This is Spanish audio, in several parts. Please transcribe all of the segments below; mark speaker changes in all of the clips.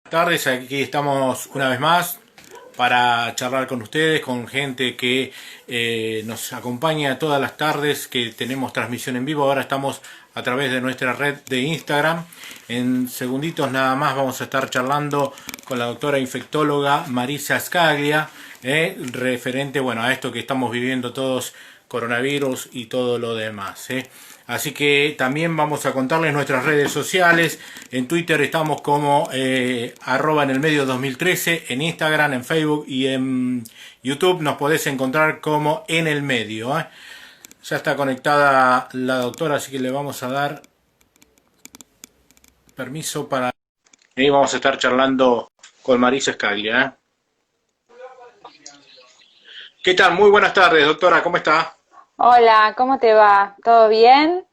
Speaker 1: Tardes, aquí estamos una vez más para charlar con ustedes, con gente que nos acompaña todas las tardes que tenemos transmisión en vivo. Ahora estamos a través de nuestra red de Instagram. En segunditos nada más vamos a estar charlando con la doctora infectóloga Marisa Scaglia, referente a esto que estamos viviendo todos, coronavirus y todo lo demás. Así que también vamos a contarles nuestras redes sociales. En Twitter estamos como arroba en el medio 2013, en Instagram, en Facebook y en YouTube nos podés encontrar como en el medio. Ya está conectada la doctora, así que le vamos a dar permiso para... Ahí vamos a estar charlando con Marisa Scaglia. ¿Qué tal? Muy buenas tardes, doctora, ¿cómo está?
Speaker 2: Hola, ¿cómo te va? ¿Todo bien?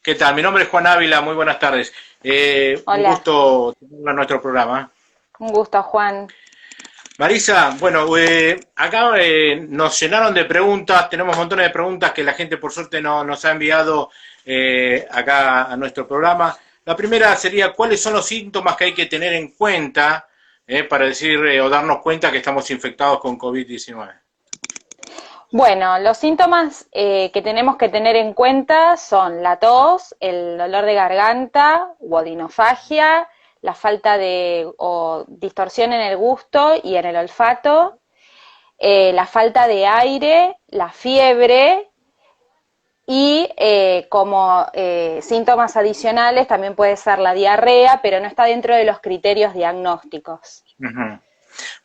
Speaker 1: ¿Qué tal? Mi nombre es Juan Ávila, muy buenas tardes. Un
Speaker 2: Hola,
Speaker 1: gusto tenerla en nuestro programa.
Speaker 2: un gusto, Juan.
Speaker 1: Marisa, acá nos llenaron de preguntas, tenemos montones de preguntas que la gente por suerte nos ha enviado acá a nuestro programa. La primera sería, ¿cuáles son los síntomas que hay que tener en cuenta para decir o darnos cuenta que estamos infectados con COVID-19?
Speaker 2: Bueno, los síntomas que tenemos que tener en cuenta son la tos, el dolor de garganta, odinofagia, la falta de o distorsión en el gusto y en el olfato, la falta de aire, la fiebre y como síntomas adicionales también puede ser la diarrea, pero no está dentro de los criterios diagnósticos.
Speaker 1: Ujú.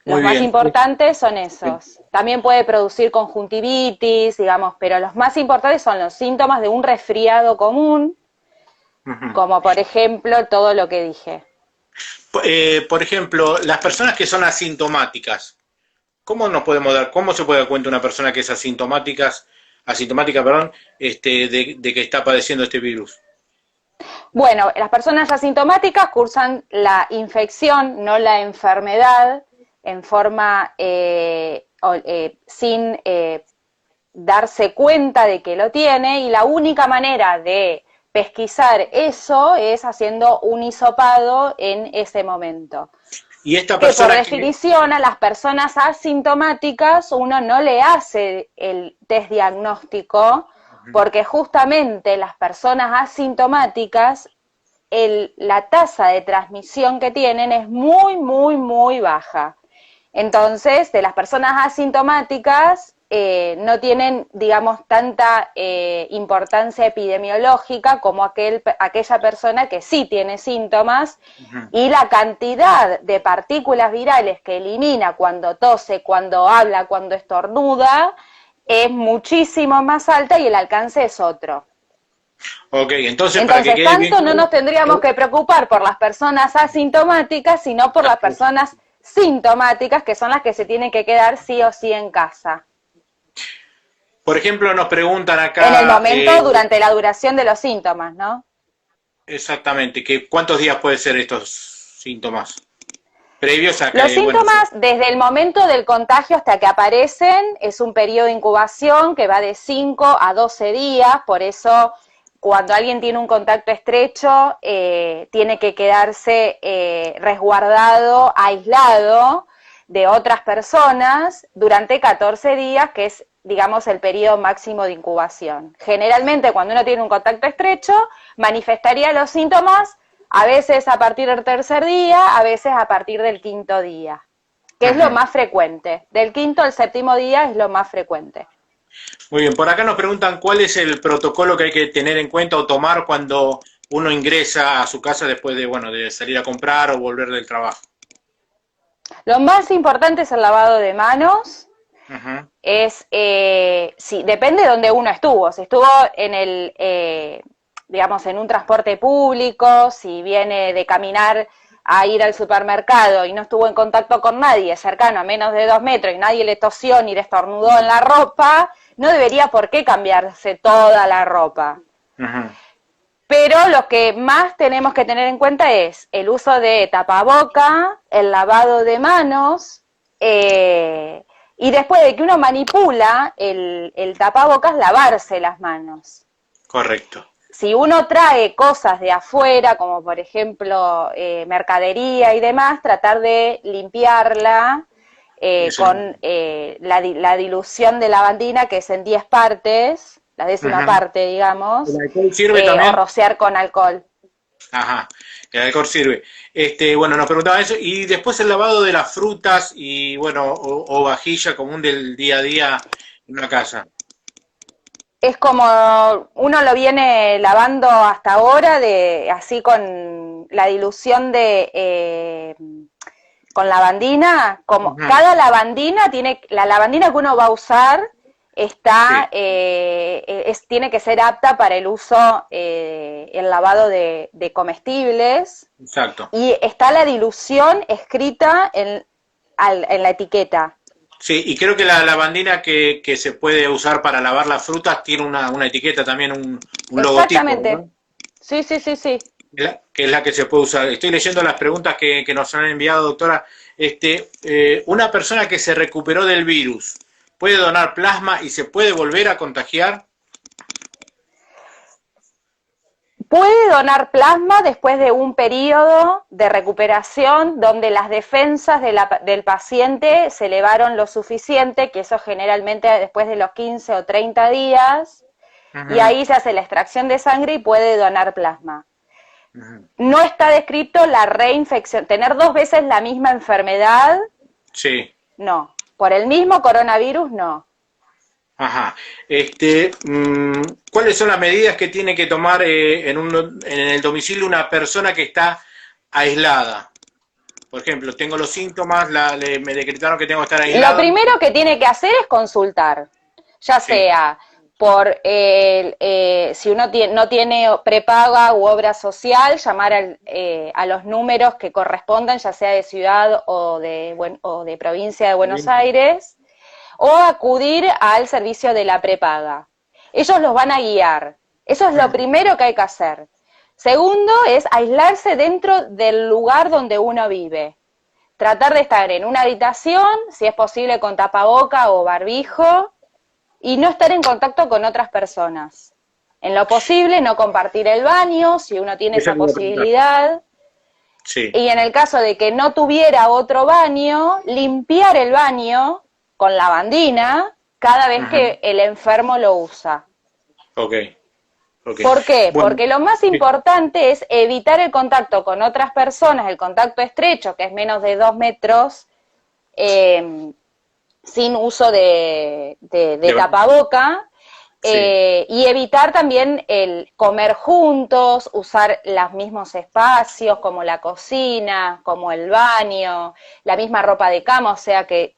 Speaker 2: Los
Speaker 1: Muy
Speaker 2: más
Speaker 1: bien.
Speaker 2: importantes son esos. También puede producir conjuntivitis, digamos, pero los más importantes son los síntomas de un resfriado común,
Speaker 1: Ujú.
Speaker 2: como por ejemplo todo lo que dije.
Speaker 1: Por ejemplo, las personas que son asintomáticas, cómo se puede dar cuenta una persona que es asintomática, perdón, de que está padeciendo este virus?
Speaker 2: Bueno, las personas asintomáticas cursan la infección, no la enfermedad, en forma sin darse cuenta de que lo tiene, y la única manera de pesquisar eso es haciendo un hisopado en ese momento.
Speaker 1: Y esta
Speaker 2: Que por
Speaker 1: persona que...
Speaker 2: definición a las personas asintomáticas uno no le hace el test diagnóstico, porque justamente las personas asintomáticas la tasa de transmisión que tienen es muy, muy, muy baja. Entonces, de las personas asintomáticas no tienen, digamos, tanta importancia epidemiológica como aquella persona que sí tiene síntomas,
Speaker 1: Ujú.
Speaker 2: y la cantidad de partículas virales que elimina cuando tose, cuando habla, cuando estornuda, es muchísimo más alta y el alcance es otro.
Speaker 1: Ok, entonces para que
Speaker 2: Entonces,
Speaker 1: quede bien
Speaker 2: tanto no
Speaker 1: claro...
Speaker 2: nos tendríamos que preocupar por las personas asintomáticas, sino por las personas sintomáticas, que son las que se tienen que quedar sí o sí en casa.
Speaker 1: Por ejemplo, nos preguntan
Speaker 2: En el
Speaker 1: acá
Speaker 2: momento, durante la duración de los síntomas, ¿no?
Speaker 1: exactamente que cuántos días puede ser estos síntomas previos a
Speaker 2: Los
Speaker 1: que,
Speaker 2: síntomas, desde el momento del contagio hasta que aparecen, es un periodo de incubación que va de 5 a 12 días, por eso cuando alguien tiene un contacto estrecho, tiene que quedarse resguardado, aislado de otras personas durante 14 días, que es, digamos, el periodo máximo de incubación. Generalmente, cuando uno tiene un contacto estrecho, manifestaría los síntomas a veces a partir del tercer día, a veces a partir del quinto día, que es lo
Speaker 1: Ajá.
Speaker 2: más frecuente. Del quinto al séptimo día es lo más frecuente.
Speaker 1: Muy bien, por acá nos preguntan cuál es el protocolo que hay que tener en cuenta o tomar cuando uno ingresa a su casa después de salir a comprar o volver del trabajo.
Speaker 2: Lo más importante es el lavado de manos.
Speaker 1: Ajá.
Speaker 2: Sí, depende de dónde uno estuvo. Si estuvo en digamos, en un transporte público, si viene de caminar a ir al supermercado y no estuvo en contacto con nadie cercano a menos de 2 metros y nadie le tosió ni le estornudó en la ropa, no debería por qué cambiarse toda la ropa.
Speaker 1: Ajá.
Speaker 2: Pero lo que más tenemos que tener en cuenta es el uso de tapaboca, el lavado de manos, y después de que uno manipula el tapabocas, lavarse las manos.
Speaker 1: Correcto.
Speaker 2: si uno trae cosas de afuera, como por ejemplo mercadería y demás, tratar de limpiarla con la dilución de lavandina, que es en 10 partes, la décima parte, digamos,
Speaker 1: ¿El alcohol sirve
Speaker 2: o
Speaker 1: también?
Speaker 2: rociar con alcohol.
Speaker 1: Ajá, el alcohol sirve. Bueno, nos preguntaba eso. Y después el lavado de las frutas y, bueno, o vajilla común del día a día en una casa.
Speaker 2: Es como uno lo viene lavando hasta ahora, así con la dilución con lavandina, como
Speaker 1: Ujú.
Speaker 2: cada lavandina la lavandina que uno va a usar
Speaker 1: Sí,
Speaker 2: tiene que ser apta para el uso, el lavado de comestibles,
Speaker 1: exacto.
Speaker 2: y está la dilución escrita en la etiqueta.
Speaker 1: Sí, y creo que la lavandina que se puede usar para lavar las frutas tiene una etiqueta también, un logotipo, ¿verdad?
Speaker 2: Exactamente. Sí, sí, sí, sí.
Speaker 1: Que es la que se puede usar. Estoy leyendo las preguntas que nos han enviado, doctora. Una persona que se recuperó del virus, ¿puede donar plasma y se puede volver a contagiar?
Speaker 2: Puede donar plasma después de un periodo de recuperación donde las defensas del paciente se elevaron lo suficiente, que eso generalmente después de los 15 o 30 días, y
Speaker 1: Ujú,
Speaker 2: ahí se hace la extracción de sangre y puede donar plasma.
Speaker 1: ujú.
Speaker 2: No está descrito la reinfección, tener 2 veces la misma enfermedad,
Speaker 1: Sí,
Speaker 2: no. Por el mismo coronavirus, no.
Speaker 1: ajá. ¿Cuáles son las medidas que tiene que tomar en el domicilio una persona que está aislada? Por ejemplo, tengo los síntomas, me decretaron que tengo que estar
Speaker 2: Lo
Speaker 1: aislada.
Speaker 2: primero que tiene que hacer es consultar, ya
Speaker 1: Sí,
Speaker 2: sea por si uno no tiene prepaga u obra social, llamar a los números que correspondan, ya sea de ciudad o de provincia de Buenos Aires, o acudir al servicio de la prepaga. Ellos los van a guiar. Eso es lo primero que hay que hacer. Segundo es aislarse dentro del lugar donde uno vive. Tratar de estar en una habitación, si es posible con tapaboca o barbijo, y no estar en contacto con otras personas. En lo posible, no compartir el baño, si uno tiene
Speaker 1: eso
Speaker 2: esa
Speaker 1: le iba a preguntar.
Speaker 2: posibilidad.
Speaker 1: Sí.
Speaker 2: Y en el caso de que no tuviera otro baño, limpiar el baño con lavandina cada vez
Speaker 1: Ujú.
Speaker 2: que el enfermo lo usa.
Speaker 1: Ok, ok.
Speaker 2: ¿Por qué?
Speaker 1: Bueno,
Speaker 2: Porque lo más
Speaker 1: sí,
Speaker 2: importante es evitar el contacto con otras personas, el contacto estrecho, que es menos de 2 metros, eh, sin uso de tapaboca,
Speaker 1: sí.
Speaker 2: y evitar también el comer juntos, usar los mismos espacios como la cocina, como el baño, la misma ropa de cama, o sea que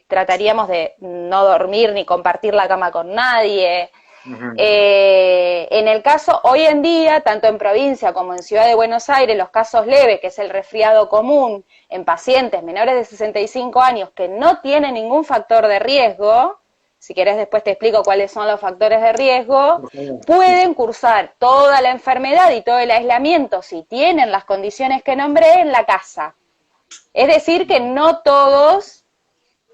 Speaker 2: trataríamos de no dormir ni compartir la cama con nadie.
Speaker 1: Ujú.
Speaker 2: En el caso, hoy en día, tanto en provincia como en Ciudad de Buenos Aires, los casos leves, que es el resfriado común en pacientes menores de 65 años que no tienen ningún factor de riesgo, si querés después te explico cuáles son los factores de riesgo,
Speaker 1: Por favor, sí.
Speaker 2: pueden cursar toda la enfermedad y todo el aislamiento, si tienen las condiciones que nombré, en la casa. Es decir, que no todos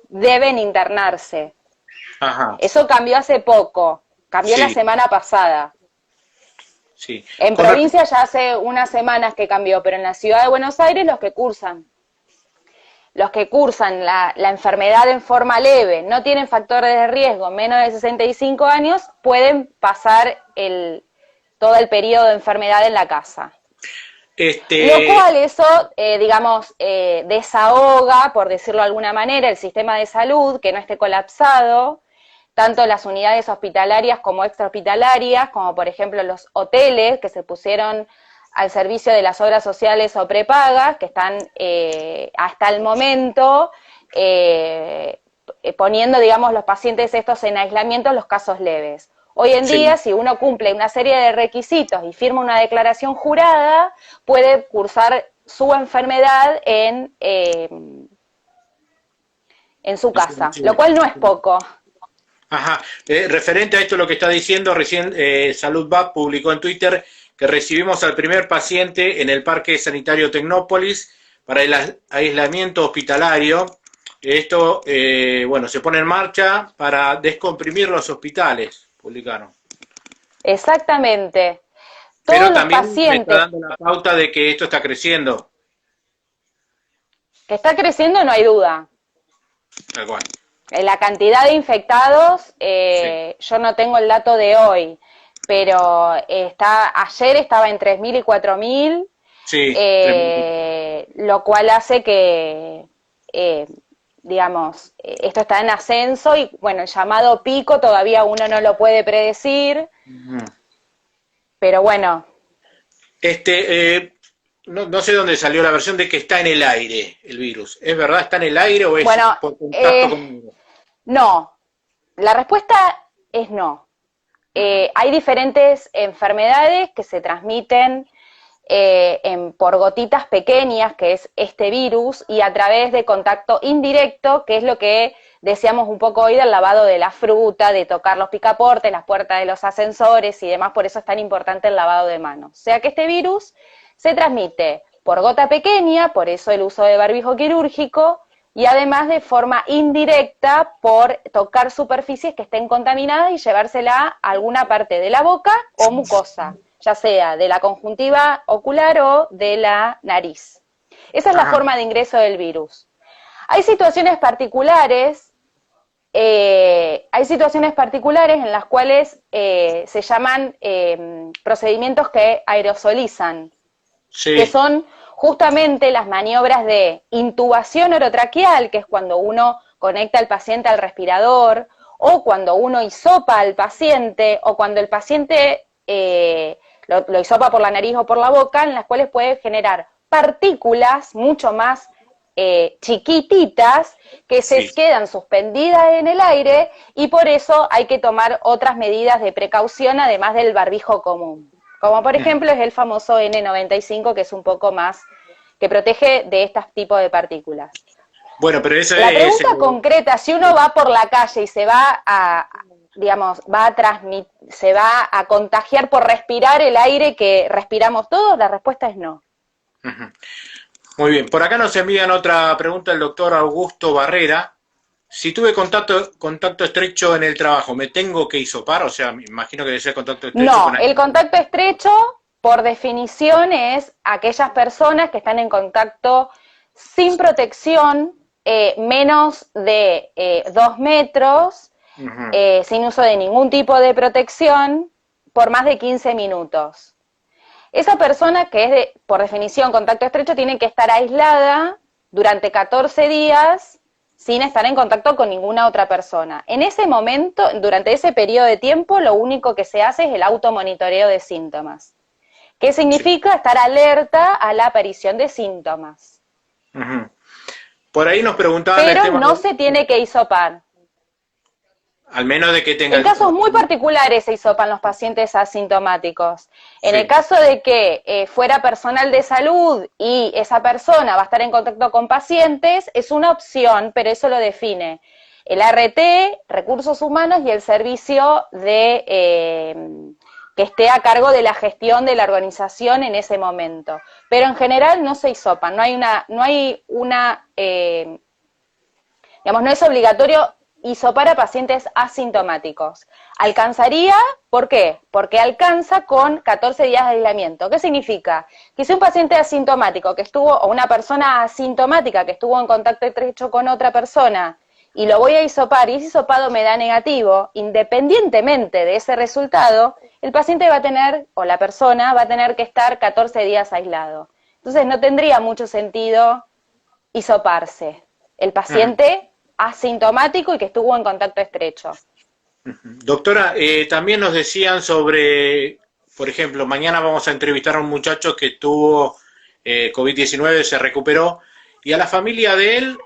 Speaker 2: deben internarse.
Speaker 1: Ajá,
Speaker 2: Eso cambió hace poco, cambió la
Speaker 1: sí,
Speaker 2: semana pasada.
Speaker 1: sí.
Speaker 2: En
Speaker 1: Con
Speaker 2: provincia ya hace unas semanas que cambió, pero en la ciudad de Buenos Aires los que cursan la enfermedad en forma leve, no tienen factores de riesgo, menos de 65 años, pueden pasar todo el periodo de enfermedad en la casa. Lo
Speaker 1: este,
Speaker 2: cual eso, digamos, desahoga, por decirlo de alguna manera, el sistema de salud, que no esté colapsado, tanto las unidades hospitalarias como extrahospitalarias, como por ejemplo los hoteles que se pusieron al servicio de las obras sociales o prepagas, que están hasta el momento poniendo, digamos, los pacientes estos en aislamiento, los casos leves. Hoy en día,
Speaker 1: sí.
Speaker 2: si uno cumple una serie de requisitos y firma una declaración jurada, puede cursar su enfermedad en su casa, lo cual no es poco.
Speaker 1: Ajá. Referente a esto, lo que está diciendo, recién Salud BAP publicó en Twitter que recibimos al primer paciente en el Parque Sanitario Tecnópolis para el aislamiento hospitalario. Esto, bueno, se pone en marcha para descomprimir los hospitales, publicaron.
Speaker 2: Exactamente. Todos
Speaker 1: Pero
Speaker 2: los
Speaker 1: también me está
Speaker 2: pacientes
Speaker 1: dando la pauta de que esto está creciendo.
Speaker 2: que está creciendo, no hay duda.
Speaker 1: Tal cual.
Speaker 2: La cantidad de infectados,
Speaker 1: Sí.
Speaker 2: yo no tengo el dato de hoy, pero ayer estaba en 3.000 y 4.000,
Speaker 1: Sí, tremendo.
Speaker 2: lo cual hace que, digamos, esto está en ascenso y, bueno, el llamado pico todavía uno no lo puede predecir,
Speaker 1: Ujú.
Speaker 2: pero bueno,
Speaker 1: No sé dónde salió la versión de que está en el aire el virus. ¿Es verdad? ¿Está en el aire o es
Speaker 2: bueno,
Speaker 1: por contacto con...
Speaker 2: no, la respuesta es no.
Speaker 1: Ujú.
Speaker 2: Hay diferentes enfermedades que se transmiten por gotitas pequeñas, que es este virus, y a través de contacto indirecto, que es lo que decíamos un poco hoy del lavado de la fruta, de tocar los picaportes, las puertas de los ascensores y demás, por eso es tan importante el lavado de manos. O sea que este virus se transmite por gota pequeña, por eso el uso de barbijo quirúrgico, y además de forma indirecta por tocar superficies que estén contaminadas y llevársela a alguna parte de la boca o mucosa, ya sea de la conjuntiva ocular o de la nariz. Esa es la
Speaker 1: Ajá.
Speaker 2: forma de ingreso del virus. Hay situaciones particulares, en las cuales se llaman procedimientos que aerosolizan, que
Speaker 1: Sí,
Speaker 2: son justamente las maniobras de intubación orotraqueal, que es cuando uno conecta al paciente al respirador, o cuando uno hisopa al paciente, o cuando el paciente lo hisopa por la nariz o por la boca, en las cuales puede generar partículas mucho más chiquititas que se
Speaker 1: sí.
Speaker 2: quedan suspendidas en el aire y por eso hay que tomar otras medidas de precaución además del barbijo común. Como por
Speaker 1: Ujú.
Speaker 2: ejemplo es el famoso N95, que es un poco más, que protege de este tipo de partículas.
Speaker 1: Bueno, pero eso
Speaker 2: La
Speaker 1: es...
Speaker 2: pregunta concreta, si uno va por la calle y se va a, digamos, se va a contagiar por respirar el aire que respiramos todos, la respuesta es no.
Speaker 1: Ujú. Muy bien. Por acá nos envían otra pregunta el doctor Augusto Barrera. Si tuve contacto estrecho en el trabajo, ¿me tengo que hisopar? O sea, me imagino que debe ser contacto estrecho
Speaker 2: No,
Speaker 1: con
Speaker 2: el
Speaker 1: alguien.
Speaker 2: contacto estrecho, por definición, es aquellas personas que están en contacto sin protección, menos de 2 metros,
Speaker 1: Ujú.
Speaker 2: sin uso de ningún tipo de protección, por más de 15 minutos. Esa persona que es por definición contacto estrecho tiene que estar aislada durante 14 días sin estar en contacto con ninguna otra persona. En ese momento, durante ese periodo de tiempo, lo único que se hace es el automonitoreo de síntomas. ¿Qué
Speaker 1: Sí.
Speaker 2: significa? Estar alerta a la aparición de síntomas.
Speaker 1: Ujú. Por ahí nos preguntaban el
Speaker 2: Pero
Speaker 1: tema
Speaker 2: no
Speaker 1: de,
Speaker 2: se tiene que hisopar.
Speaker 1: al menos de que tenga
Speaker 2: En casos muy particulares se hisopan los pacientes asintomáticos. En el
Speaker 1: sí,
Speaker 2: caso de que fuera personal de salud y esa persona va a estar en contacto con pacientes, es una opción, pero eso lo define el RT, Recursos Humanos, y el servicio que esté a cargo de la gestión de la organización en ese momento. Pero en general no se hisopan, digamos, no es obligatorio hisopar a pacientes asintomáticos. Alcanzaría, ¿por qué? Porque alcanza con 14 días de aislamiento. ¿Qué significa? Que si un paciente asintomático que estuvo, o una persona asintomática que estuvo en contacto estrecho con otra persona, y lo voy a hisopar, y ese hisopado me da negativo, independientemente de ese resultado, el paciente va a tener, o la persona va a tener que estar 14 días aislado. Entonces no tendría mucho sentido hisoparse. El
Speaker 1: ujú.
Speaker 2: paciente asintomático y que estuvo en contacto estrecho.
Speaker 1: Doctora, también nos decían sobre, por ejemplo, mañana vamos a entrevistar a un muchacho que tuvo COVID-19, se recuperó, y a la familia de él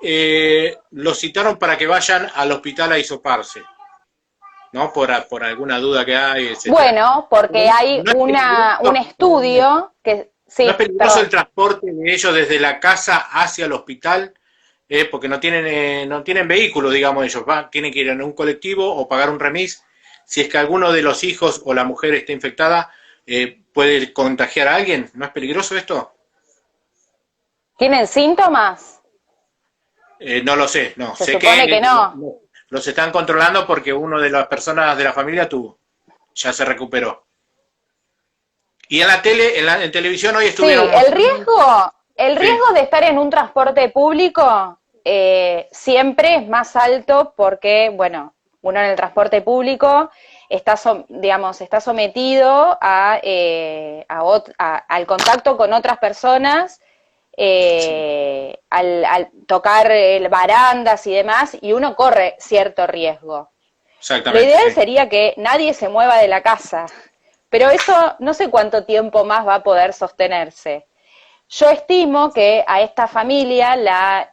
Speaker 1: lo citaron para que vayan al hospital a hisoparse, ¿no? Por alguna duda que hay, etcétera.
Speaker 2: Bueno, porque hay
Speaker 1: ¿No es
Speaker 2: un
Speaker 1: peligroso,
Speaker 2: estudio que,
Speaker 1: no es
Speaker 2: sí,
Speaker 1: peligroso el
Speaker 2: perdón,
Speaker 1: transporte de ellos desde la casa hacia el hospital? Porque no tienen vehículo, digamos ellos, tienen que ir en un colectivo o pagar un remis. Si es que alguno de los hijos o la mujer está infectada, puede contagiar a alguien. ¿No es peligroso esto?
Speaker 2: ¿tienen síntomas?
Speaker 1: No lo sé, no.
Speaker 2: Se
Speaker 1: Sé
Speaker 2: supone
Speaker 1: que
Speaker 2: que no.
Speaker 1: los están controlando porque uno de las personas de la familia tuvo, ya se recuperó. Y en la en televisión hoy
Speaker 2: Sí,
Speaker 1: estuvieron...
Speaker 2: el
Speaker 1: Sí,
Speaker 2: riesgo de estar en un transporte público siempre es más alto porque, bueno, uno en el transporte público está, digamos, está sometido al contacto con otras personas, al tocar barandas y demás, y uno corre cierto riesgo. Lo
Speaker 1: exactamente,
Speaker 2: ideal
Speaker 1: sí.
Speaker 2: sería que nadie se mueva de la casa, pero eso no sé cuánto tiempo más va a poder sostenerse. Yo estimo que a esta familia la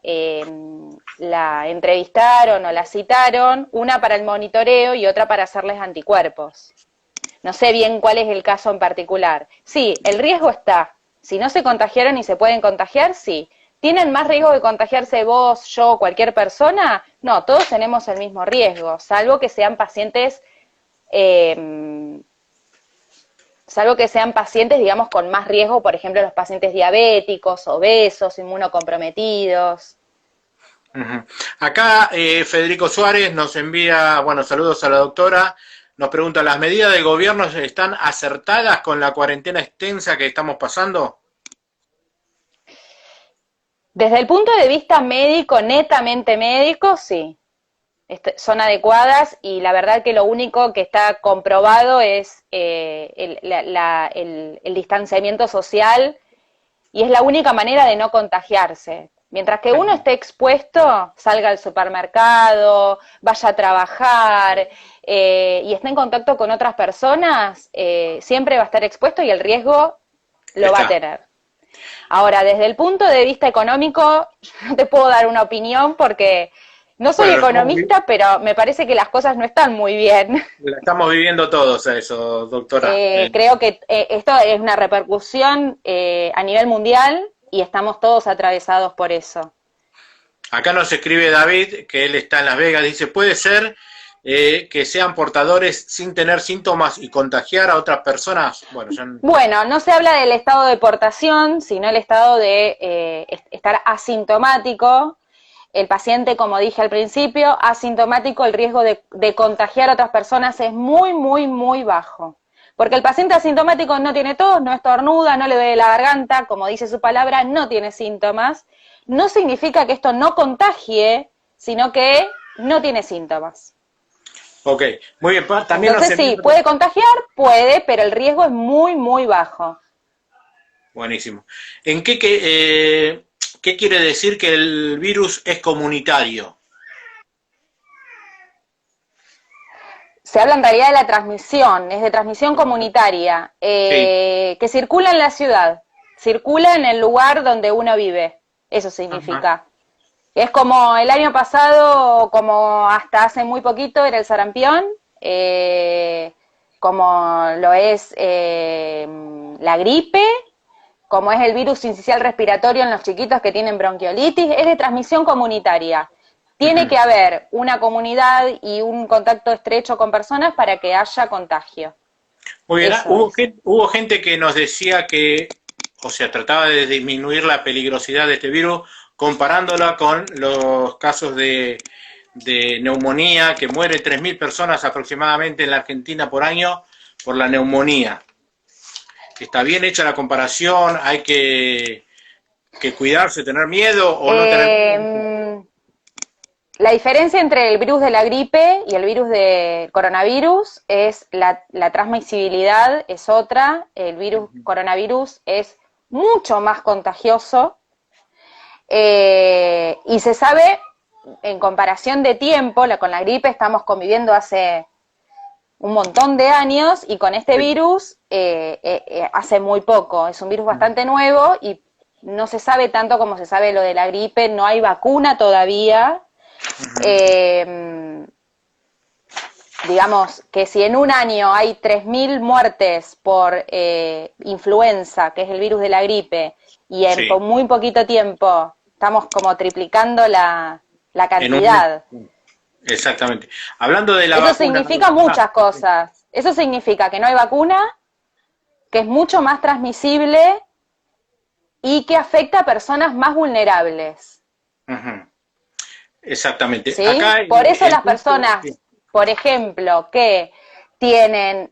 Speaker 2: entrevistaron o la citaron, una para el monitoreo y otra para hacerles anticuerpos. No sé bien cuál es el caso en particular. Sí, el riesgo está. Si no se contagiaron y se pueden contagiar, sí. ¿Tienen más riesgo de contagiarse vos, yo, cualquier persona? No, todos tenemos el mismo riesgo, eh, salvo que sean pacientes, digamos, con más riesgo, por ejemplo, los pacientes diabéticos, obesos, inmunocomprometidos.
Speaker 1: Ujú. Acá Federico Suárez nos envía, bueno, saludos a la doctora, nos pregunta, ¿las medidas del gobierno están acertadas con la cuarentena extensa que estamos pasando?
Speaker 2: Desde el punto de vista médico, netamente médico, sí, son adecuadas y la verdad que lo único que está comprobado es el distanciamiento social y es la única manera de no contagiarse. Mientras que uno esté expuesto, salga al supermercado, vaya a trabajar y esté en contacto con otras personas, siempre va a estar expuesto y el riesgo lo va a
Speaker 1: Está.
Speaker 2: tener. Ahora, desde el punto de vista económico, no te puedo dar una opinión porque no soy
Speaker 1: Bueno,
Speaker 2: economista, pero me parece que las cosas no están muy bien.
Speaker 1: la estamos viviendo todos a eso, doctora.
Speaker 2: Creo que esto es una repercusión a nivel mundial y estamos todos atravesados por eso.
Speaker 1: Acá nos escribe David, que él está en Las Vegas, dice, ¿puede ser que sean portadores sin tener síntomas y contagiar a otras personas? Bueno, ya...
Speaker 2: Bueno, no se habla del estado de portación, sino el estado de estar asintomático. El paciente, como dije al principio, asintomático, el riesgo de contagiar a otras personas es muy, muy, muy bajo. Porque el paciente asintomático no tiene tos, no estornuda, no le duele la garganta, como dice su palabra, no tiene síntomas. No significa que esto no contagie, sino que no tiene síntomas.
Speaker 1: Ok, muy bien. También nos
Speaker 2: Entonces
Speaker 1: envía...
Speaker 2: sí, puede contagiar, puede, pero el riesgo es muy, muy bajo.
Speaker 1: Buenísimo. ¿En qué quiere decir que el virus es comunitario?
Speaker 2: Se habla en realidad de la transmisión, es de transmisión comunitaria,
Speaker 1: Sí.
Speaker 2: que circula en la ciudad, circula en el lugar donde uno vive, eso
Speaker 1: Ajá.
Speaker 2: significa. Es como el año pasado, como hasta hace muy poquito era el sarampión, como lo es la gripe, como es el virus sincicial respiratorio en los chiquitos que tienen bronquiolitis, es de transmisión comunitaria. Tiene
Speaker 1: Ujú.
Speaker 2: que haber una comunidad y un contacto estrecho con personas para que haya contagio.
Speaker 1: Muy bien.
Speaker 2: Eso es.
Speaker 1: Hubo gente que nos decía que, o sea, trataba de disminuir la peligrosidad de este virus comparándola con los casos de neumonía, que muere 3.000 personas aproximadamente en la Argentina por año por la neumonía. ¿Está bien hecha la comparación? ¿Hay que cuidarse, tener miedo o no tener miedo?
Speaker 2: Eh, la diferencia entre el virus de la gripe y el virus de coronavirus es la transmisibilidad es otra. El virus coronavirus es mucho más contagioso y se sabe en comparación de tiempo, con la gripe estamos conviviendo hace un montón de años y con este
Speaker 1: Sí.
Speaker 2: virus hace muy poco. Es un virus bastante nuevo y no se sabe tanto como se sabe lo de la gripe, no hay vacuna todavía. Eh, digamos que si en un año hay 3.000 muertes por influenza, que es el virus de la gripe, y en
Speaker 1: Sí.
Speaker 2: muy poquito tiempo estamos como triplicando la
Speaker 1: En un mes.
Speaker 2: cantidad.
Speaker 1: Exactamente. Hablando de la
Speaker 2: Eso
Speaker 1: vacuna.
Speaker 2: significa muchas cosas. Eso significa que no hay vacuna, que es mucho más transmisible y que afecta a personas más vulnerables.
Speaker 1: Ujú. Exactamente.
Speaker 2: ¿Sí?
Speaker 1: Acá
Speaker 2: Por eso
Speaker 1: el
Speaker 2: las
Speaker 1: punto,
Speaker 2: personas,
Speaker 1: sí.
Speaker 2: por ejemplo, que tienen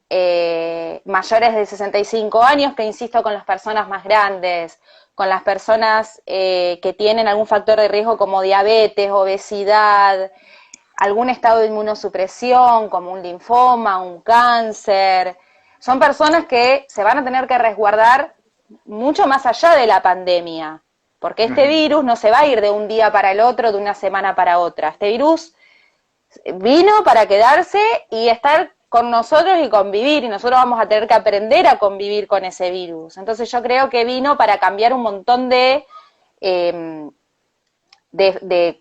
Speaker 2: mayores de 65 años, que insisto, con las personas más grandes, con las personas que tienen algún factor de riesgo como diabetes, obesidad, algún estado de inmunosupresión como un linfoma, un cáncer. Son personas que se van a tener que resguardar mucho más allá de la pandemia, porque este virus no se va a ir de un día para el otro, de una semana para otra. Este virus vino para quedarse y estar con nosotros y convivir, y nosotros vamos a tener que aprender a convivir con ese virus. Entonces yo creo que vino para cambiar un montón de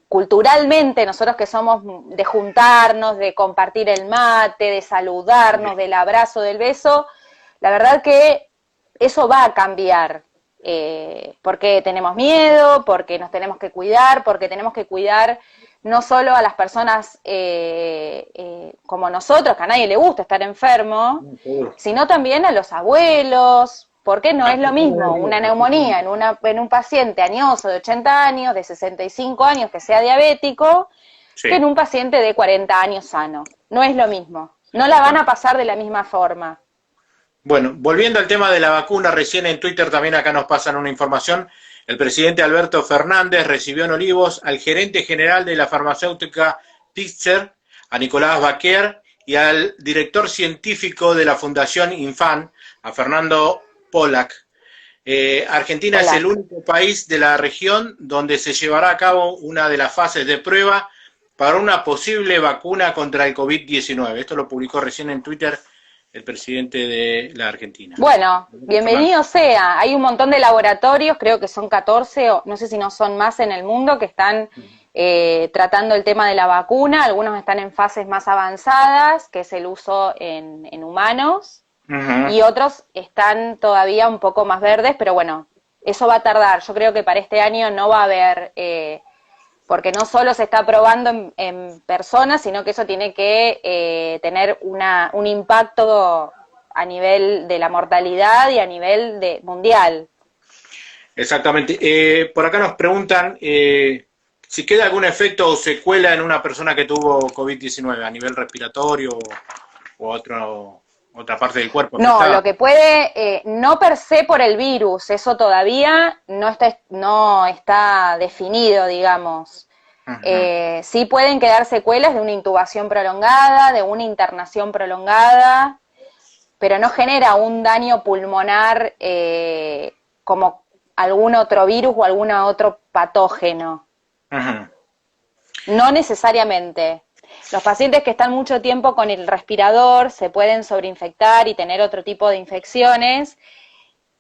Speaker 2: culturalmente, nosotros que somos de juntarnos, de compartir el mate, de saludarnos, del abrazo, del beso, la verdad que eso va a cambiar, porque tenemos miedo, porque nos tenemos que cuidar, porque tenemos que cuidar no solo a las personas como nosotros, que a nadie le gusta estar enfermo, sino también a los abuelos, porque no es lo mismo una neumonía en un paciente añoso de 80 años, de 65 años que sea diabético, que en un paciente de 40 años sano. No es lo mismo. No la van a pasar de la misma forma.
Speaker 1: Bueno, volviendo al tema de la vacuna, recién en Twitter también acá nos pasan una información. El presidente Alberto Fernández recibió en Olivos al gerente general de la farmacéutica Pfizer, a Nicolás Baquer, y al director científico de la Fundación Infant, a Fernando Pollack. Argentina es el único país de la región donde se llevará a cabo una de las fases de prueba para una posible vacuna contra el COVID-19. Esto lo publicó recién en Twitter el presidente de la Argentina.
Speaker 2: Bueno, bienvenido sea. Hay un montón de laboratorios, creo que son 14, o no sé si no son más en el mundo, que están tratando el tema de la vacuna. Algunos están en fases más avanzadas, que es el uso en humanos, y otros están todavía un poco más verdes, pero bueno, eso va a tardar. Yo creo que para este año no va a haber... porque no solo se está probando en personas, sino que eso tiene que tener un impacto a nivel de la mortalidad y a nivel mundial.
Speaker 1: Exactamente. Por acá nos preguntan si queda algún efecto o secuela en una persona que tuvo COVID-19 a nivel respiratorio o otra parte del cuerpo.
Speaker 2: No, lo que puede, no per se por el virus, eso todavía no está definido, digamos. Sí pueden quedar secuelas de una intubación prolongada, de una internación prolongada, pero no genera un daño pulmonar como algún otro virus o algún otro patógeno. No necesariamente. Los pacientes que están mucho tiempo con el respirador se pueden sobreinfectar y tener otro tipo de infecciones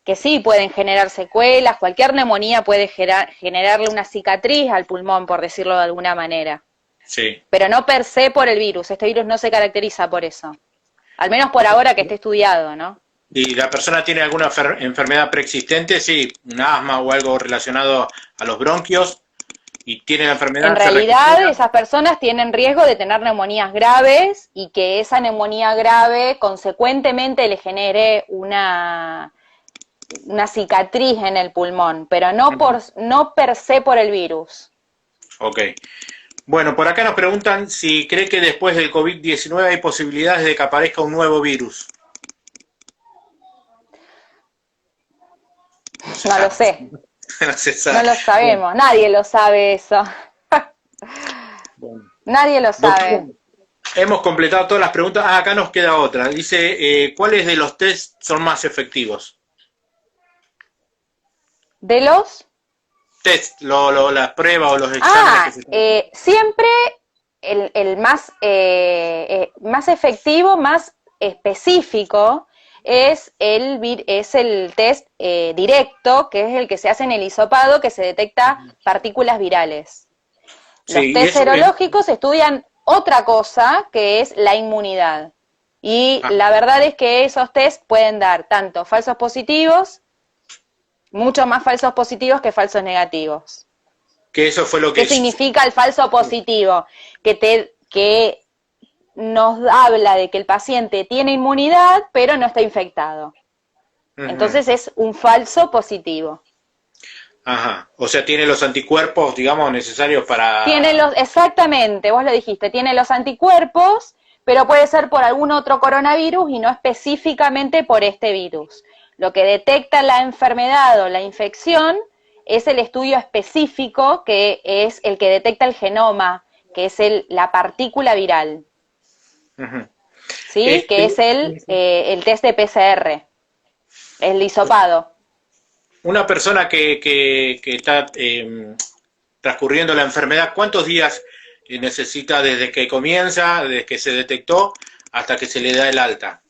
Speaker 2: que sí pueden generar secuelas. Cualquier neumonía puede generarle una cicatriz al pulmón, por decirlo de alguna manera.
Speaker 1: Sí.
Speaker 2: Pero no per se por el virus. Este virus no se caracteriza por eso. Al menos por ahora que esté estudiado, ¿no?
Speaker 1: ¿Y la persona tiene alguna enfermedad preexistente? Sí, un asma o algo relacionado a los bronquios. ¿Y tiene la enfermedad?
Speaker 2: En realidad, esas personas tienen riesgo de tener neumonías graves y que esa neumonía grave consecuentemente le genere una cicatriz en el pulmón, pero no per se por el virus.
Speaker 1: Ok. Bueno, por acá nos preguntan si cree que después del COVID-19 hay posibilidades de que aparezca un nuevo virus.
Speaker 2: No lo sé.
Speaker 1: No se sabe.
Speaker 2: No lo sabemos, nadie lo sabe eso. Nadie lo sabe.
Speaker 1: Doctor, hemos completado todas las preguntas. Acá nos queda otra. Dice, ¿cuáles de los test son más efectivos?
Speaker 2: ¿De los?
Speaker 1: Test, las pruebas o los exámenes que se
Speaker 2: siempre el más efectivo, más específico, es el test directo, que es el que se hace en el hisopado, que se detecta partículas virales. Los test serológicos estudian otra cosa, que es la inmunidad. Y la verdad es que esos test pueden dar tanto falsos positivos, mucho más falsos positivos que falsos negativos.
Speaker 1: Que eso fue lo que...
Speaker 2: ¿Qué significa el falso positivo? Que nos habla de que el paciente tiene inmunidad, pero no está infectado. Entonces es un falso positivo.
Speaker 1: Ajá, o sea, tiene los anticuerpos, digamos, necesarios para...
Speaker 2: Exactamente, vos lo dijiste, tiene los anticuerpos, pero puede ser por algún otro coronavirus y no específicamente por este virus. Lo que detecta la enfermedad o la infección es el estudio específico, que es el que detecta el genoma, que es la partícula viral,
Speaker 1: Ujú.
Speaker 2: ¿sí? Que es el test de PCR, el hisopado.
Speaker 1: Una persona que está transcurriendo la enfermedad, ¿cuántos días necesita desde que comienza, desde que se detectó, hasta que se le da el alta?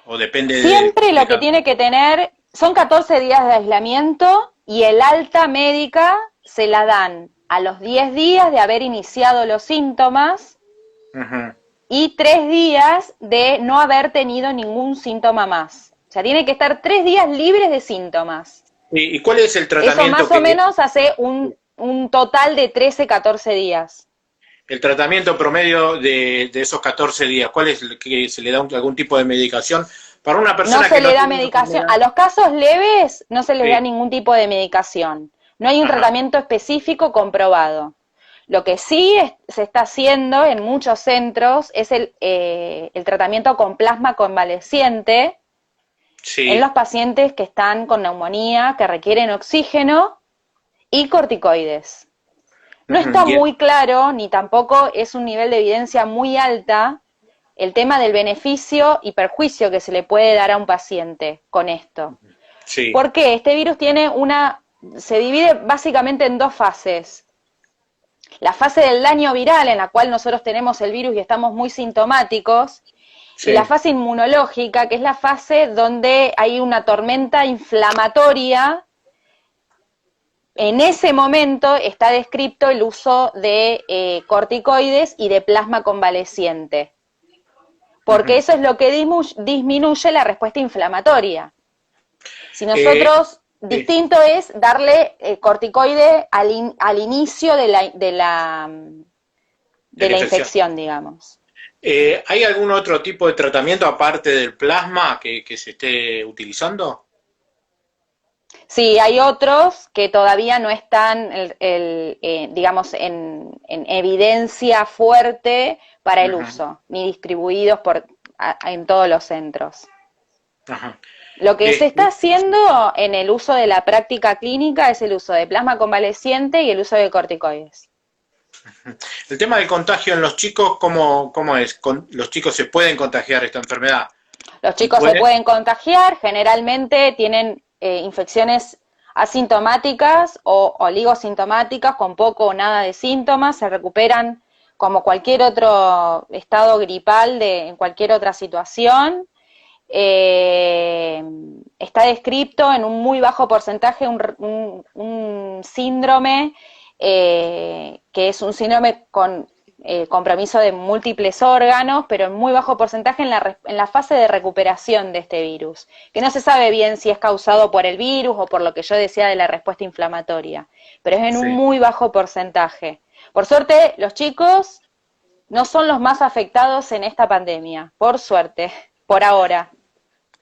Speaker 1: ¿O depende
Speaker 2: Siempre
Speaker 1: de
Speaker 2: lo que
Speaker 1: cada...
Speaker 2: tiene que tener son 14 días de aislamiento y el alta médica se la dan a los 10 días de haber iniciado los síntomas
Speaker 1: Ujú.
Speaker 2: y 3 días de no haber tenido ningún síntoma más. O sea, tiene que estar 3 días libres de síntomas.
Speaker 1: ¿Y cuál es el
Speaker 2: Eso
Speaker 1: tratamiento
Speaker 2: más o menos hace un total de 13, 14 días.
Speaker 1: el tratamiento promedio de esos 14 días? ¿Cuál es el que se le da algún tipo de medicación para una
Speaker 2: No
Speaker 1: persona
Speaker 2: se
Speaker 1: que no
Speaker 2: le da
Speaker 1: tiene una
Speaker 2: medicación.
Speaker 1: enfermedad?
Speaker 2: A los casos leves no se les da
Speaker 1: Sí,
Speaker 2: ningún tipo de medicación. No hay un
Speaker 1: ajá,
Speaker 2: tratamiento específico comprobado. Lo que sí se está haciendo en muchos centros es el tratamiento con plasma convaleciente en los
Speaker 1: sí,
Speaker 2: pacientes que están con neumonía, que requieren oxígeno y corticoides. No
Speaker 1: ujú,
Speaker 2: está muy claro, ni tampoco es un nivel de evidencia muy alta, el tema del beneficio y perjuicio que se le puede dar a un paciente con esto.
Speaker 1: sí,
Speaker 2: Porque este virus se divide básicamente en dos fases. La fase del daño viral, en la cual nosotros tenemos el virus y estamos muy sintomáticos, y la
Speaker 1: sí,
Speaker 2: fase inmunológica, que es la fase donde hay una tormenta inflamatoria. En ese momento está descrito el uso de corticoides y de plasma convaleciente, porque
Speaker 1: ujú.
Speaker 2: eso es lo que disminuye la respuesta inflamatoria. Si
Speaker 1: Eh,
Speaker 2: nosotros,
Speaker 1: sí,
Speaker 2: distinto es darle corticoide al inicio
Speaker 1: de
Speaker 2: de
Speaker 1: la
Speaker 2: la
Speaker 1: infección.
Speaker 2: infección, digamos.
Speaker 1: ¿Hay algún otro tipo de tratamiento aparte del plasma que se esté utilizando?
Speaker 2: Sí, hay otros que todavía no están, digamos, en evidencia fuerte para el
Speaker 1: Ujú,
Speaker 2: uso, ni distribuidos en todos los centros.
Speaker 1: ajá.
Speaker 2: Lo que se está
Speaker 1: Este,
Speaker 2: haciendo en el uso de la práctica clínica es el uso de plasma convaleciente y el uso de corticoides.
Speaker 1: el tema del contagio en los chicos, ¿cómo es? ¿Los chicos se pueden contagiar esta enfermedad?
Speaker 2: Los
Speaker 1: Y
Speaker 2: chicos se
Speaker 1: pueden,
Speaker 2: pueden contagiar, generalmente tienen infecciones asintomáticas o oligosintomáticas con poco o nada de síntomas, se recuperan como cualquier otro estado gripal en cualquier otra situación. Está descrito en un muy bajo porcentaje un síndrome que es un síndrome con compromiso de múltiples órganos, pero en muy bajo porcentaje en la fase de recuperación de este virus, que no se sabe bien si es causado por el virus o por lo que yo decía de la respuesta inflamatoria, pero es en un
Speaker 1: sí.
Speaker 2: muy bajo porcentaje. Por suerte, los chicos no son los más afectados en esta pandemia, por suerte, por ahora.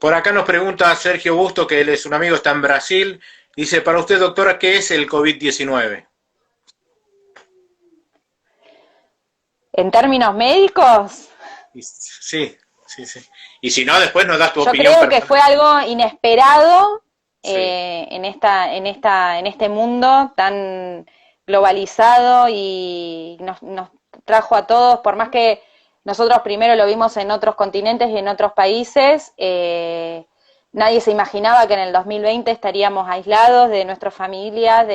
Speaker 1: Por acá nos pregunta Sergio Busto, que él es un amigo, está en Brasil. Dice, para usted, doctora, ¿qué es el COVID-19?
Speaker 2: En términos médicos,
Speaker 1: Sí, sí, sí. Y si no, después nos das tu
Speaker 2: yo
Speaker 1: opinión
Speaker 2: creo que fue
Speaker 1: personal.
Speaker 2: algo inesperado
Speaker 1: Sí,
Speaker 2: en este mundo tan globalizado y nos trajo a todos, por más que nosotros primero lo vimos en otros continentes y en otros países, nadie se imaginaba que en el 2020 estaríamos aislados de nuestras familias,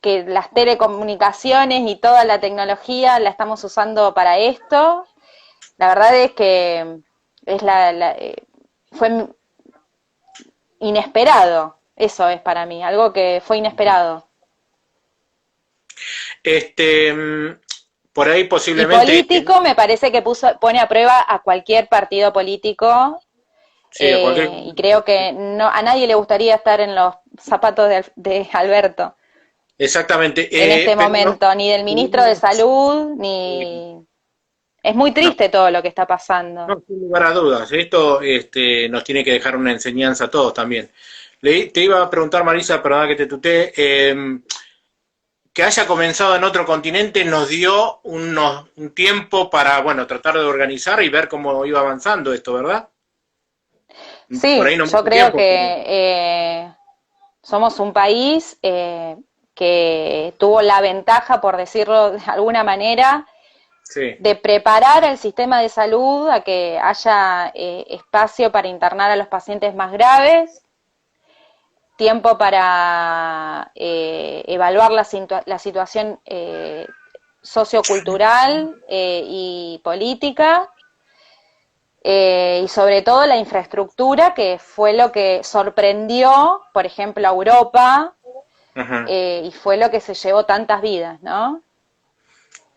Speaker 2: que las telecomunicaciones y toda la tecnología la estamos usando para esto. La verdad es que es fue inesperado, eso es para mí, algo que fue inesperado.
Speaker 1: este, por ahí
Speaker 2: Y
Speaker 1: posiblemente,
Speaker 2: político me parece que pone a prueba a cualquier partido político
Speaker 1: sí, a cualquier...
Speaker 2: y creo que a nadie le gustaría estar en los zapatos de Alberto
Speaker 1: Exactamente,
Speaker 2: en este
Speaker 1: pero no,
Speaker 2: momento, ni del ministro de Salud, ni... Es muy
Speaker 1: no,
Speaker 2: triste todo lo que está pasando.
Speaker 1: no, sin lugar a dudas. Esto nos tiene que dejar una enseñanza a todos también. Te iba a preguntar, Marisa, perdona que te tuteé, que haya comenzado en otro continente nos dio un tiempo para, bueno, tratar de organizar y ver cómo iba avanzando esto, ¿verdad? Por
Speaker 2: Sí,
Speaker 1: ahí no
Speaker 2: yo
Speaker 1: mucho
Speaker 2: creo
Speaker 1: tiempo, pero
Speaker 2: que somos un país que tuvo la ventaja, por decirlo de alguna manera,
Speaker 1: sí.
Speaker 2: de preparar al sistema de salud a que haya espacio para internar a los pacientes más graves, tiempo para evaluar la situación sociocultural y política, y sobre todo la infraestructura, que fue lo que sorprendió, por ejemplo, a Europa,
Speaker 1: Ajá.
Speaker 2: y fue lo que se llevó tantas vidas, ¿no?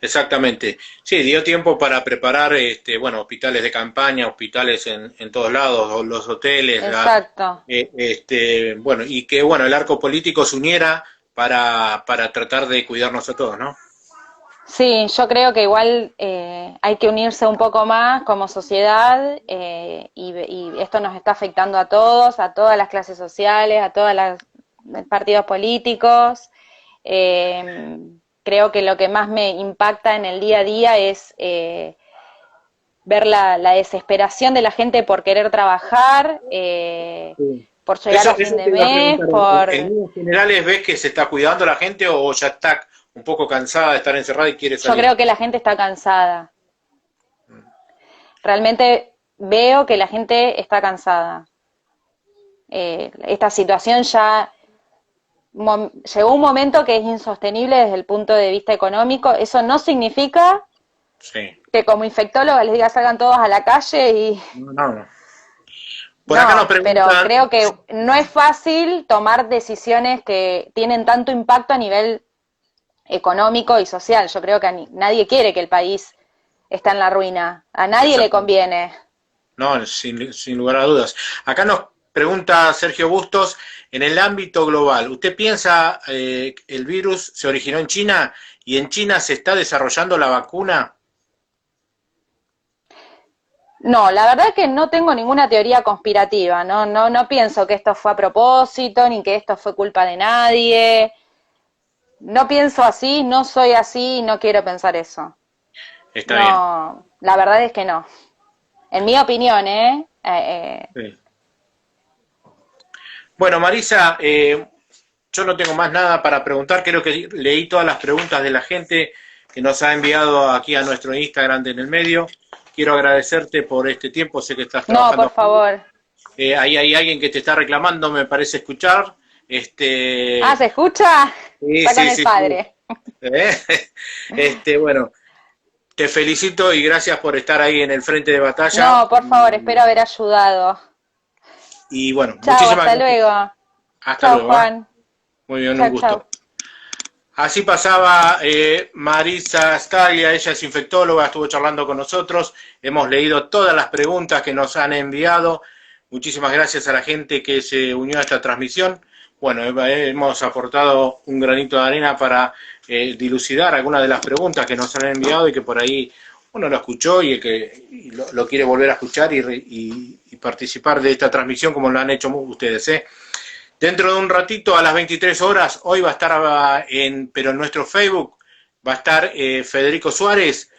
Speaker 1: Exactamente. Sí, dio tiempo para preparar, bueno, hospitales de campaña, hospitales en todos lados, o los hoteles,
Speaker 2: Exacto.
Speaker 1: bueno, y que, bueno, el arco político se uniera para tratar de cuidarnos a todos, ¿no?
Speaker 2: Sí, yo creo que igual hay que unirse un poco más como sociedad, y esto nos está afectando a todos, a todas las clases sociales, a todos los partidos políticos. Eh, Creo que lo que más me impacta en el día a día es ver la desesperación de la gente por querer trabajar,
Speaker 1: Sí.
Speaker 2: por llegar a
Speaker 1: Eso
Speaker 2: fin de
Speaker 1: te iba a
Speaker 2: mes,
Speaker 1: preguntar, en
Speaker 2: por...
Speaker 1: líneas generales, ¿ves que se está cuidando la gente o ya está un poco cansada de estar encerrada y quiere
Speaker 2: Yo
Speaker 1: salir?
Speaker 2: creo que la gente está cansada. Realmente veo que la gente está cansada. Esta situación ya llegó un momento que es insostenible desde el punto de vista económico. Eso no significa
Speaker 1: Sí.
Speaker 2: que como infectóloga les diga salgan todos a la calle y
Speaker 1: No, no, no. Por acá nos
Speaker 2: no, pero
Speaker 1: preguntan,
Speaker 2: creo que no es fácil tomar decisiones que tienen tanto impacto a nivel económico y social. Yo creo que nadie quiere que el país esté en la ruina. A nadie le
Speaker 1: exacto.
Speaker 2: conviene.
Speaker 1: No, sin lugar a dudas. Acá nos pregunta Sergio Bustos, en el ámbito global, ¿usted piensa el virus se originó en China y en China se está desarrollando la vacuna?
Speaker 2: No, la verdad que no tengo ninguna teoría conspirativa, no pienso que esto fue a propósito, ni que esto fue culpa de nadie. No pienso así, no soy así, no quiero pensar eso.
Speaker 1: Está bien.
Speaker 2: No, la verdad es que no. En mi opinión,
Speaker 1: Sí. Bueno, Marisa, yo no tengo más nada para preguntar, creo que leí todas las preguntas de la gente que nos ha enviado aquí a nuestro Instagram de En el Medio. Quiero agradecerte por este tiempo, sé que estás
Speaker 2: No, por
Speaker 1: trabajando.
Speaker 2: favor.
Speaker 1: Ahí hay alguien que te está reclamando, me parece escuchar.
Speaker 2: Ah, ¿se escucha?
Speaker 1: Sí,
Speaker 2: Está con
Speaker 1: sí,
Speaker 2: el
Speaker 1: sí, sí.
Speaker 2: padre.
Speaker 1: ¿Eh? Bueno, te felicito y gracias por estar ahí en el frente de batalla.
Speaker 2: No, por favor, espero haber ayudado.
Speaker 1: Y bueno,
Speaker 2: Chao,
Speaker 1: muchísimas
Speaker 2: hasta
Speaker 1: gracias.
Speaker 2: luego.
Speaker 1: Hasta
Speaker 2: Chao,
Speaker 1: luego, ¿eh?
Speaker 2: Juan.
Speaker 1: Muy bien, un
Speaker 2: Chao, chao.
Speaker 1: gusto. Así pasaba Marisa Scaglia, ella es infectóloga, estuvo charlando con nosotros, hemos leído todas las preguntas que nos han enviado, muchísimas gracias a la gente que se unió a esta transmisión. Bueno, hemos aportado un granito de arena para dilucidar algunas de las preguntas que nos han enviado y que por ahí uno lo escuchó y el que lo quiere volver a escuchar y participar de esta transmisión como lo han hecho ustedes, ¿eh? Dentro de un ratito, a las 23 horas, hoy va a estar pero en nuestro Facebook, va a estar Federico Suárez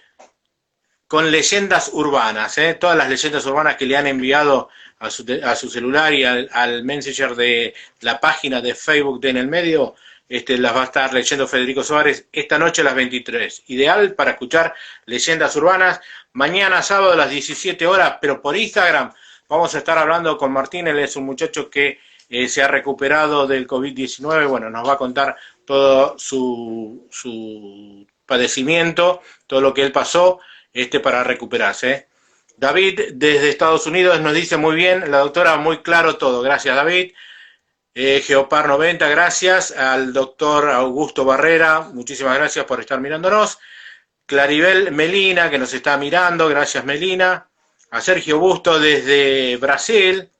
Speaker 1: con leyendas urbanas, todas las leyendas urbanas que le han enviado a su celular y al Messenger de la página de Facebook de En el Medio, las va a estar leyendo Federico Suárez esta noche a las 23. Ideal para escuchar leyendas urbanas. Mañana sábado a las 17 horas, pero por Instagram, vamos a estar hablando con Martín, él es un muchacho que se ha recuperado del COVID-19, bueno, nos va a contar todo su padecimiento, todo lo que él pasó para recuperarse. David, desde Estados Unidos, nos dice muy bien, la doctora, muy claro todo. Gracias, David. Geopar 90, gracias. Al doctor Augusto Barrera, muchísimas gracias por estar mirándonos. Claribel Melina, que nos está mirando, gracias, Melina. A Sergio Busto desde Brasil.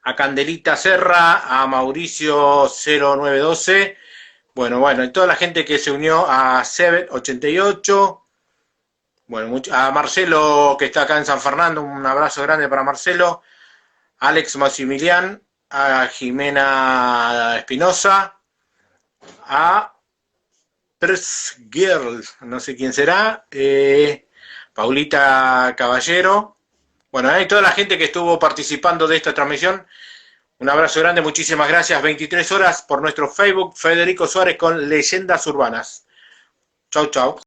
Speaker 1: A Candelita Serra, a Mauricio 0912. Bueno, y toda la gente que se unió a Sebet88. Bueno, a Marcelo, que está acá en San Fernando, un abrazo grande para Marcelo. Alex Maximilián, a Jimena Espinosa, a Pers Girl, no sé quién será, Paulita Caballero, bueno, hay toda la gente que estuvo participando de esta transmisión. Un abrazo grande, muchísimas gracias. 23 horas por nuestro Facebook, Federico Suárez con Leyendas Urbanas. Chau, chau.